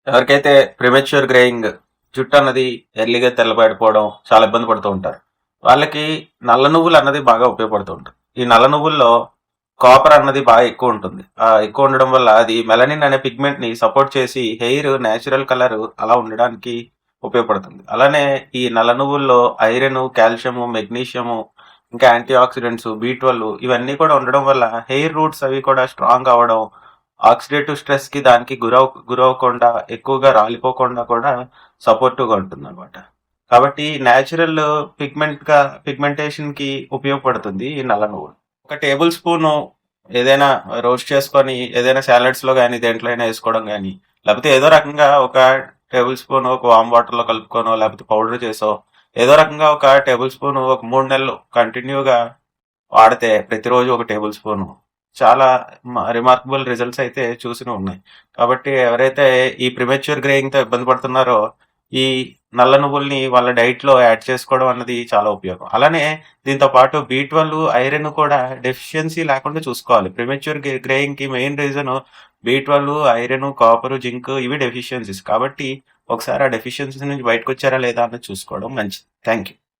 ఎవరికైతే premature greying జుట్టు అన్నది ఎర్లీగా తెల్లబడిపోవడం చాలా ఇబ్బంది పడుతూ ఉంటారు. వాళ్ళకి నల్ల నువ్వులు అన్నది బాగా ఉపయోగపడుతూ ఉంటుంది. ఈ నల్ల నువ్వుల్లో కాపర్ అన్నది బాగా ఎక్కువ ఉంటుంది. ఎక్కువ ఉండడం వల్ల అది మెలనిన్ అనే పిగ్మెంట్ ని సపోర్ట్ చేసి హెయిర్ నేచురల్ కలర్ అలా ఉండడానికి ఉపయోగపడుతుంది. అలానే ఈ నల్ల నువ్వుల్లో ఐరన్, కాల్షియం, మెగ్నీషియము, ఇంకా యాంటీ ఆక్సిడెంట్స్, B12 ఇవన్నీ కూడా ఉండడం వల్ల హెయిర్ రూట్స్ అవి కూడా స్ట్రాంగ్ అవ్వడం, ఆక్సిడేటివ్ స్ట్రెస్ కి దానికి గురవకుండా ఎక్కువగా రాలిపోకుండా కూడా సపోర్టివ్ గా ఉంటుంది అనమాట. కాబట్టి న్యాచురల్ పిగ్మెంటేషన్ కి ఉపయోగపడుతుంది ఈ నల్ల నువ్వులు. ఒక టేబుల్ స్పూన్ ఏదైనా రోస్ట్ చేసుకొని ఏదైనా సాలడ్స్ లో కానీ దేంట్లో అయినా వేసుకోవడం కానీ, లేకపోతే ఏదో రకంగా ఒక టేబుల్ స్పూన్ ఒక వామ్ వాటర్ లో కలుపుకోనో లేకపోతే పౌడర్ చేసో ఏదో రకంగా ఒక టేబుల్ స్పూన్ ఒక 3 నెలలు కంటిన్యూగా వాడితే ప్రతిరోజు ఒక టేబుల్ స్పూన్ చాలా రిమార్కబుల్ రిజల్ట్స్ అయితే చూసి ఉన్నాయి. కాబట్టి ఎవరైతే ఈ ప్రిమెచ్యూర్ గ్రేయింగ్ తో ఇబ్బంది పడుతున్నారో ఈ నల్ల నువ్వుల్ని వాళ్ళ డైట్ లో యాడ్ చేసుకోవడం అన్నది చాలా ఉపయోగం. అలానే దీంతో పాటు B12, ఐరన్ కూడా డెఫిషియన్సీ లేకుండా చూసుకోవాలి. ప్రిమెచ్యూర్ గ్రేయింగ్ కి main reason B12, iron, copper, zinc ఇవి డెఫిషియన్సీస్. కాబట్టి ఒకసారి ఆ డెఫిషియన్సీ నుంచి బయటకు వచ్చారా లేదా అన్నది చూసుకోవడం మంచిది. Thank you.